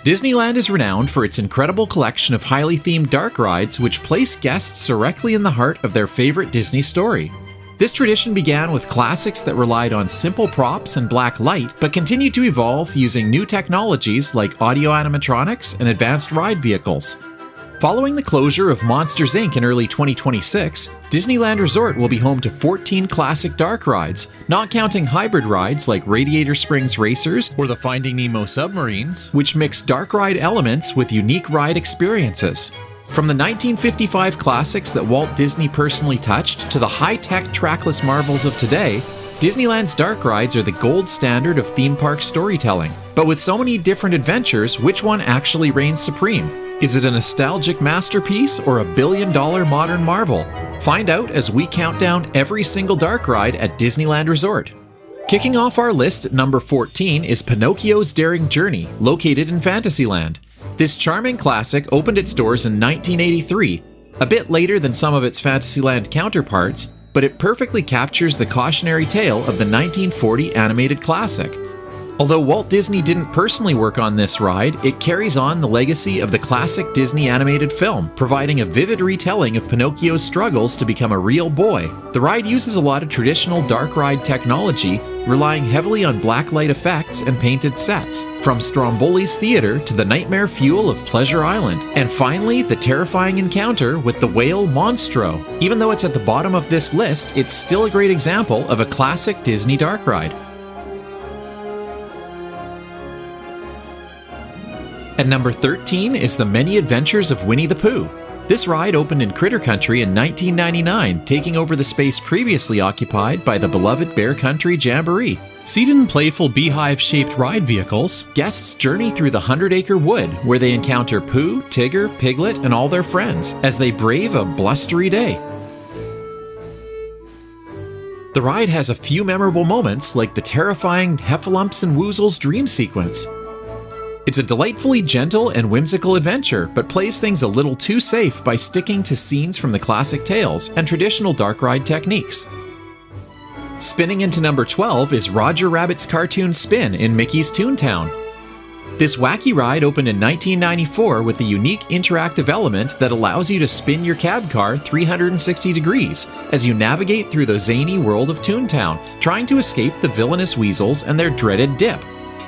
Disneyland is renowned for its incredible collection of highly themed dark rides which place guests directly in the heart of their favorite Disney story. This tradition began with classics that relied on simple props and black light, but continued to evolve using new technologies like audio animatronics and advanced ride vehicles. Following the closure of Monsters Inc. in early 2026, Disneyland Resort will be home to 14 classic dark rides, not counting hybrid rides like Radiator Springs Racers or the Finding Nemo submarines, which mix dark ride elements with unique ride experiences. From the 1955 classics that Walt Disney personally touched to the high-tech trackless marvels of today, Disneyland's dark rides are the gold standard of theme park storytelling. But with so many different adventures, which one actually reigns supreme? Is it a nostalgic masterpiece or a billion-dollar modern marvel? Find out as we count down every single dark ride at Disneyland Resort. Kicking off our list at number 14 is Pinocchio's Daring Journey, located in Fantasyland. This charming classic opened its doors in 1983, a bit later than some of its Fantasyland counterparts, but it perfectly captures the cautionary tale of the 1940 animated classic. Although Walt Disney didn't personally work on this ride, it carries on the legacy of the classic Disney animated film, providing a vivid retelling of Pinocchio's struggles to become a real boy. The ride uses a lot of traditional dark ride technology, relying heavily on blacklight effects and painted sets, from Stromboli's theater to the nightmare fuel of Pleasure Island, and finally the terrifying encounter with the whale Monstro. Even though it's at the bottom of this list, it's still a great example of a classic Disney dark ride. At number 13 is The Many Adventures of Winnie the Pooh. This ride opened in Critter Country in 1999, taking over the space previously occupied by the beloved Bear Country Jamboree. Seated in playful beehive-shaped ride vehicles, guests journey through the 100-acre wood, where they encounter Pooh, Tigger, Piglet, and all their friends, as they brave a blustery day. The ride has a few memorable moments, like the terrifying Heffalumps and Woozles dream sequence. It's a delightfully gentle and whimsical adventure, but plays things a little too safe by sticking to scenes from the classic tales and traditional dark ride techniques. Spinning into number 12 is Roger Rabbit's Cartoon Spin in Mickey's Toontown. This wacky ride opened in 1994 with a unique interactive element that allows you to spin your cab car 360 degrees as you navigate through the zany world of Toontown, trying to escape the villainous weasels and their dreaded dip.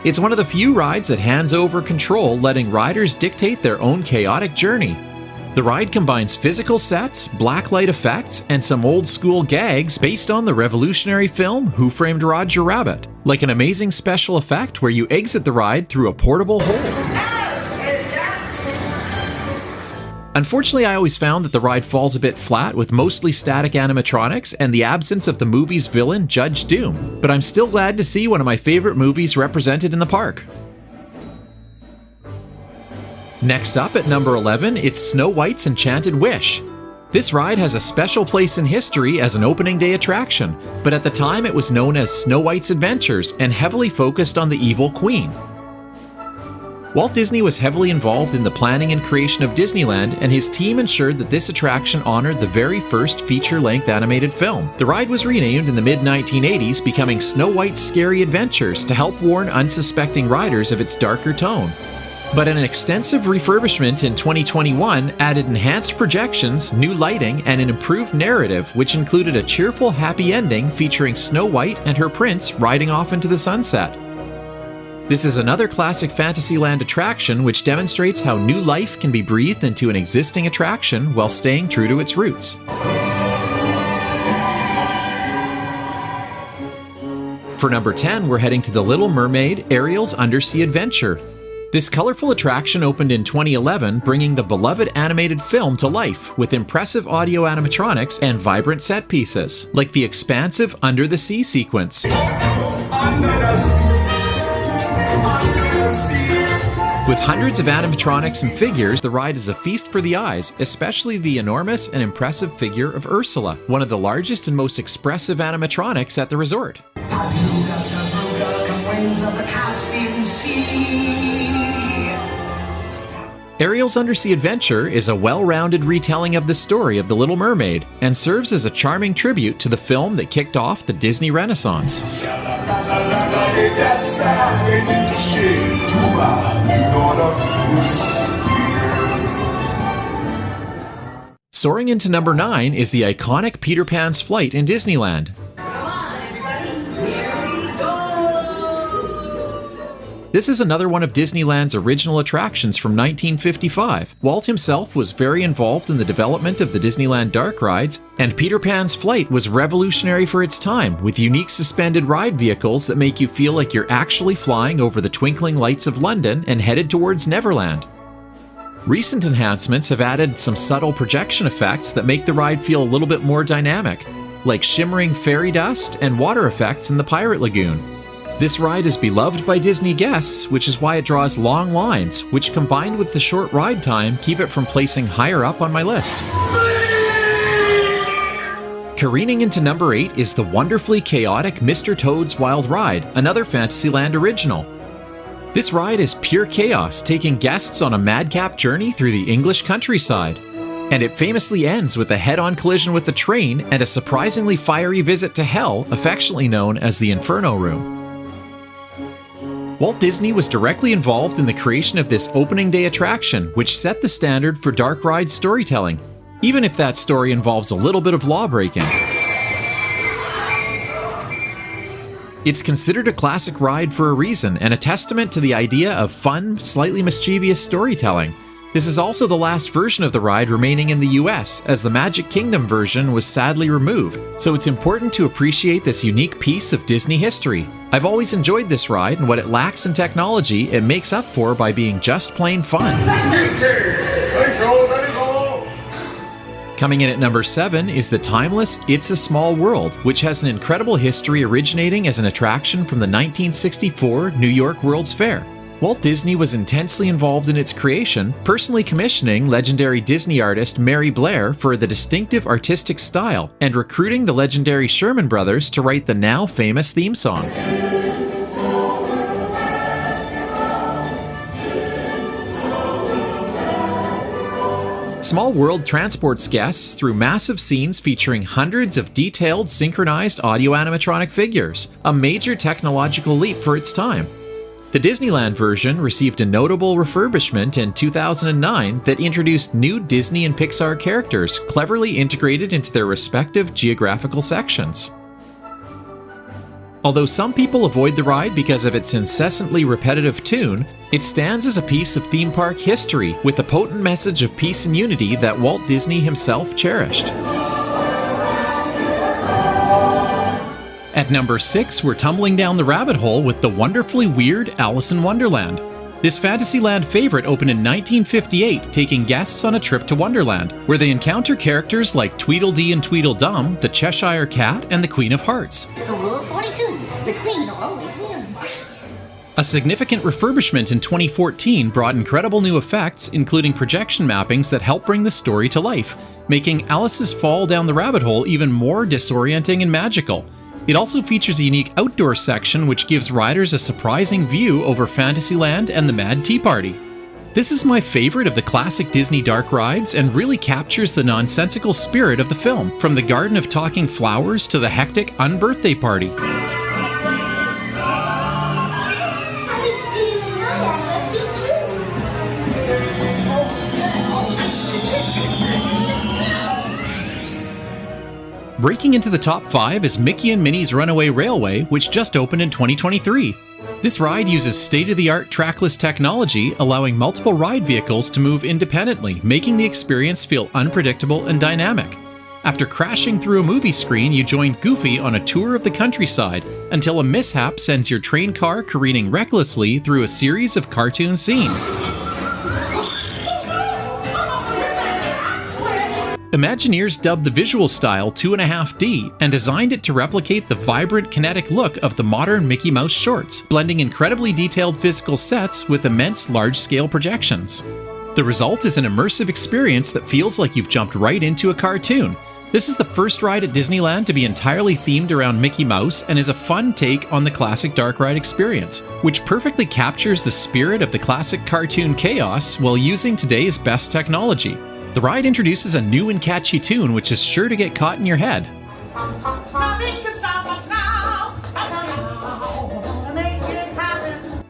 It's one of the few rides that hands over control, letting riders dictate their own chaotic journey. The ride combines physical sets, blacklight effects, and some old-school gags based on the revolutionary film Who Framed Roger Rabbit, like an amazing special effect where you exit the ride through a portable hole. Unfortunately, I always found that the ride falls a bit flat with mostly static animatronics and the absence of the movie's villain, Judge Doom, but I'm still glad to see one of my favorite movies represented in the park. Next up at number 11, it's Snow White's Enchanted Wish. This ride has a special place in history as an opening day attraction, but at the time it was known as Snow White's Adventures and heavily focused on the evil queen. Walt Disney was heavily involved in the planning and creation of Disneyland, and his team ensured that this attraction honored the very first feature-length animated film. The ride was renamed in the mid-1980s, becoming Snow White's Scary Adventures to help warn unsuspecting riders of its darker tone. But an extensive refurbishment in 2021 added enhanced projections, new lighting, and an improved narrative, which included a cheerful, happy ending featuring Snow White and her prince riding off into the sunset. This is another classic Fantasyland attraction which demonstrates how new life can be breathed into an existing attraction while staying true to its roots. For number 10, we're heading to The Little Mermaid, Ariel's Undersea Adventure. This colorful attraction opened in 2011, bringing the beloved animated film to life with impressive audio animatronics and vibrant set pieces, like the expansive Under the Sea sequence. With hundreds of animatronics and figures, the ride is a feast for the eyes, especially the enormous and impressive figure of Ursula, one of the largest and most expressive animatronics at the resort. Ariel's Undersea Adventure is a well-rounded retelling of the story of The Little Mermaid and serves as a charming tribute to the film that kicked off the Disney Renaissance. Soaring into number 9 is the iconic Peter Pan's Flight in Disneyland. This is another one of Disneyland's original attractions from 1955. Walt himself was very involved in the development of the Disneyland dark rides, and Peter Pan's Flight was revolutionary for its time, with unique suspended ride vehicles that make you feel like you're actually flying over the twinkling lights of London and headed towards Neverland. Recent enhancements have added some subtle projection effects that make the ride feel a little bit more dynamic, like shimmering fairy dust and water effects in the Pirate Lagoon. This ride is beloved by Disney guests, which is why it draws long lines, which combined with the short ride time keep it from placing higher up on my list. Careening into number 8 is the wonderfully chaotic Mr. Toad's Wild Ride, another Fantasyland original. This ride is pure chaos, taking guests on a madcap journey through the English countryside. And it famously ends with a head-on collision with a train and a surprisingly fiery visit to hell, affectionately known as the Inferno Room. Walt Disney was directly involved in the creation of this opening day attraction, which set the standard for dark ride storytelling, even if that story involves a little bit of law-breaking. It's considered a classic ride for a reason, and a testament to the idea of fun, slightly mischievous storytelling. This is also the last version of the ride remaining in the US, as the Magic Kingdom version was sadly removed, so it's important to appreciate this unique piece of Disney history. I've always enjoyed this ride, and what it lacks in technology, it makes up for by being just plain fun. Coming in at number 7 is the timeless It's a Small World, which has an incredible history originating as an attraction from the 1964 New York World's Fair. Walt Disney was intensely involved in its creation, personally commissioning legendary Disney artist Mary Blair for the distinctive artistic style, and recruiting the legendary Sherman Brothers to write the now famous theme song. Small World transports guests through massive scenes featuring hundreds of detailed synchronized audio animatronic figures, a major technological leap for its time. The Disneyland version received a notable refurbishment in 2009 that introduced new Disney and Pixar characters cleverly integrated into their respective geographical sections. Although some people avoid the ride because of its incessantly repetitive tune, it stands as a piece of theme park history with a potent message of peace and unity that Walt Disney himself cherished. At number 6, we're tumbling down the rabbit hole with the wonderfully weird Alice in Wonderland. This Fantasyland favorite opened in 1958, taking guests on a trip to Wonderland, where they encounter characters like Tweedledee and Tweedledum, the Cheshire Cat, and the Queen of Hearts. The Rule 42, the Queen always wins. A significant refurbishment in 2014 brought incredible new effects, including projection mappings that help bring the story to life, making Alice's fall down the rabbit hole even more disorienting and magical. It also features a unique outdoor section which gives riders a surprising view over Fantasyland and the Mad Tea Party. This is my favorite of the classic Disney dark rides and really captures the nonsensical spirit of the film, from the Garden of Talking Flowers to the hectic unbirthday party. Breaking into the top 5 is Mickey and Minnie's Runaway Railway, which just opened in 2023. This ride uses state-of-the-art trackless technology, allowing multiple ride vehicles to move independently, making the experience feel unpredictable and dynamic. After crashing through a movie screen, you join Goofy on a tour of the countryside, until a mishap sends your train car careening recklessly through a series of cartoon scenes. Imagineers dubbed the visual style 2.5D and designed it to replicate the vibrant kinetic look of the modern Mickey Mouse shorts, blending incredibly detailed physical sets with immense large-scale projections. The result is an immersive experience that feels like you've jumped right into a cartoon. This is the first ride at Disneyland to be entirely themed around Mickey Mouse and is a fun take on the classic dark ride experience, which perfectly captures the spirit of the classic cartoon chaos while using today's best technology. The ride introduces a new and catchy tune which is sure to get caught in your head.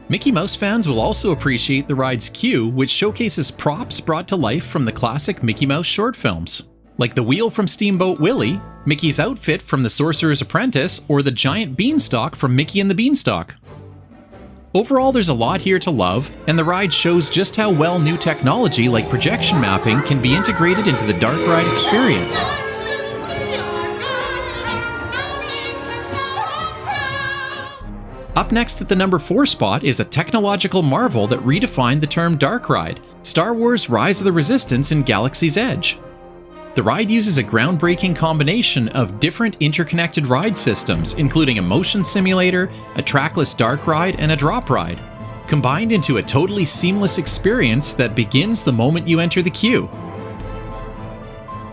Mickey Mouse fans will also appreciate the ride's queue, which showcases props brought to life from the classic Mickey Mouse short films. like the wheel from Steamboat Willie, Mickey's outfit from The Sorcerer's Apprentice, or the giant beanstalk from Mickey and the Beanstalk. Overall, there's a lot here to love, and the ride shows just how well new technology like projection mapping can be integrated into the dark ride experience. Up next at the number 4 spot is a technological marvel that redefined the term dark ride, Star Wars Rise of the Resistance in Galaxy's Edge. The ride uses a groundbreaking combination of different interconnected ride systems, including a motion simulator, a trackless dark ride, and a drop ride, combined into a totally seamless experience that begins the moment you enter the queue.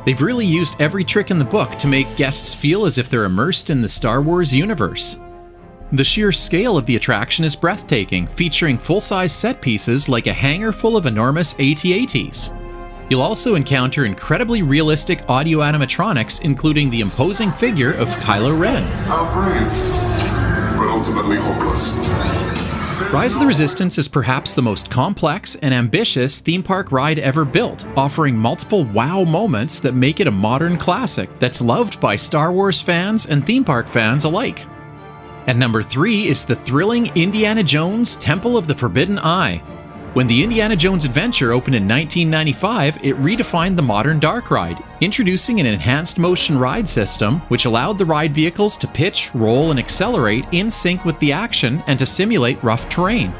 They've really used every trick in the book to make guests feel as if they're immersed in the Star Wars universe. The sheer scale of the attraction is breathtaking, featuring full-size set pieces like a hangar full of enormous AT-ATs. You'll also encounter incredibly realistic audio animatronics, including the imposing figure of Kylo Ren. How brave, but ultimately hopeless. Rise of the Resistance is perhaps the most complex and ambitious theme park ride ever built, offering multiple wow moments that make it a modern classic that's loved by Star Wars fans and theme park fans alike. At number 3 is the thrilling Indiana Jones Temple of the Forbidden Eye. When the Indiana Jones Adventure opened in 1995, it redefined the modern dark ride, introducing an enhanced motion ride system which allowed the ride vehicles to pitch, roll, and accelerate in sync with the action and to simulate rough terrain.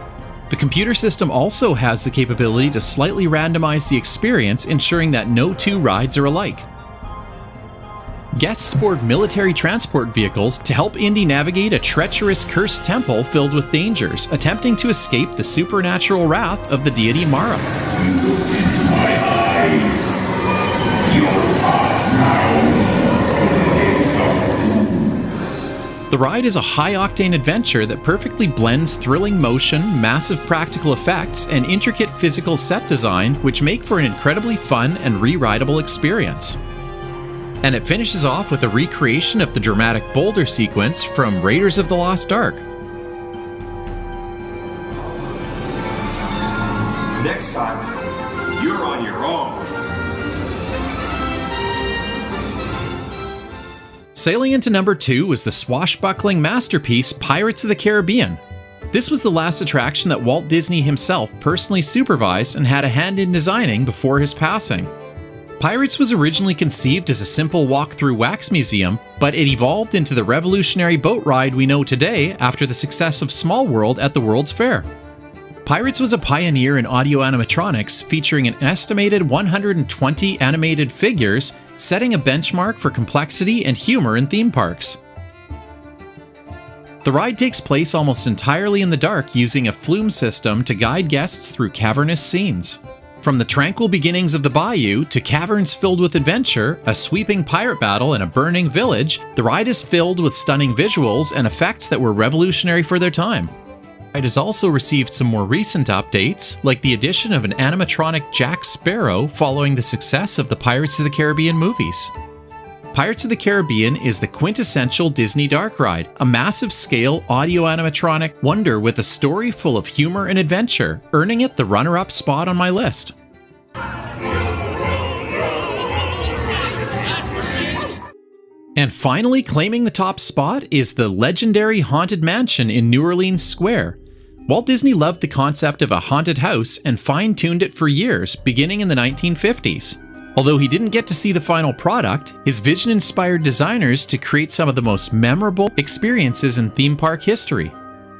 The computer system also has the capability to slightly randomize the experience, ensuring that no two rides are alike. Guests board military transport vehicles to help Indy navigate a treacherous cursed temple filled with dangers, attempting to escape the supernatural wrath of the deity Mara. You look into my eyes. Your path now. The ride is a high-octane adventure that perfectly blends thrilling motion, massive practical effects, and intricate physical set design, which make for an incredibly fun and re-rideable experience. And it finishes off with a recreation of the dramatic boulder sequence from Raiders of the Lost Ark. Next time, you're on your own. Sailing into number 2 was the swashbuckling masterpiece Pirates of the Caribbean. This was the last attraction that Walt Disney himself personally supervised and had a hand in designing before his passing. Pirates was originally conceived as a simple walk-through wax museum, but it evolved into the revolutionary boat ride we know today after the success of Small World at the World's Fair. Pirates was a pioneer in audio animatronics, featuring an estimated 120 animated figures, setting a benchmark for complexity and humor in theme parks. The ride takes place almost entirely in the dark, using a flume system to guide guests through cavernous scenes. From the tranquil beginnings of the bayou to caverns filled with adventure, a sweeping pirate battle, and a burning village, the ride is filled with stunning visuals and effects that were revolutionary for their time. It has also received some more recent updates, like the addition of an animatronic Jack Sparrow following the success of the Pirates of the Caribbean movies. Pirates of the Caribbean is the quintessential Disney dark ride, a massive-scale audio animatronic wonder with a story full of humor and adventure, earning it the runner-up spot on my list. And finally, claiming the top spot is the legendary Haunted Mansion in New Orleans Square. Walt Disney loved the concept of a haunted house and fine-tuned it for years, beginning in the 1950s. Although he didn't get to see the final product, his vision inspired designers to create some of the most memorable experiences in theme park history,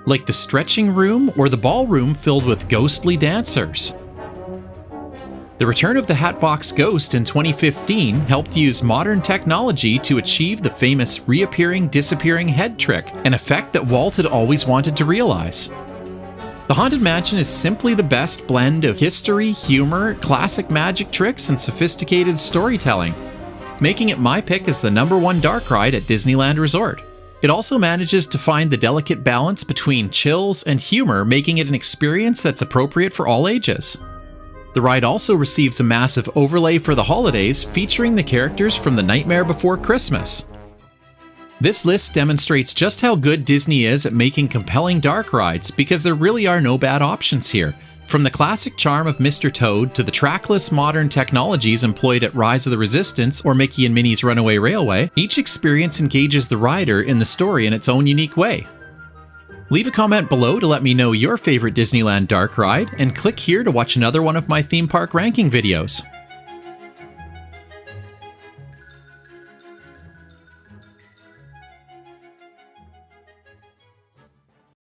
like the stretching room or the ballroom filled with ghostly dancers. The return of the Hatbox Ghost in 2015 helped use modern technology to achieve the famous reappearing, disappearing head trick, an effect that Walt had always wanted to realize. The Haunted Mansion is simply the best blend of history, humor, classic magic tricks, and sophisticated storytelling, making it my pick as the number 1 dark ride at Disneyland Resort. It also manages to find the delicate balance between chills and humor, making it an experience that's appropriate for all ages. The ride also receives a massive overlay for the holidays, featuring the characters from The Nightmare Before Christmas. This list demonstrates just how good Disney is at making compelling dark rides, because there really are no bad options here. From the classic charm of Mr. Toad to the trackless modern technologies employed at Rise of the Resistance or Mickey and Minnie's Runaway Railway, each experience engages the rider in the story in its own unique way. Leave a comment below to let me know your favorite Disneyland dark ride, and click here to watch another one of my theme park ranking videos.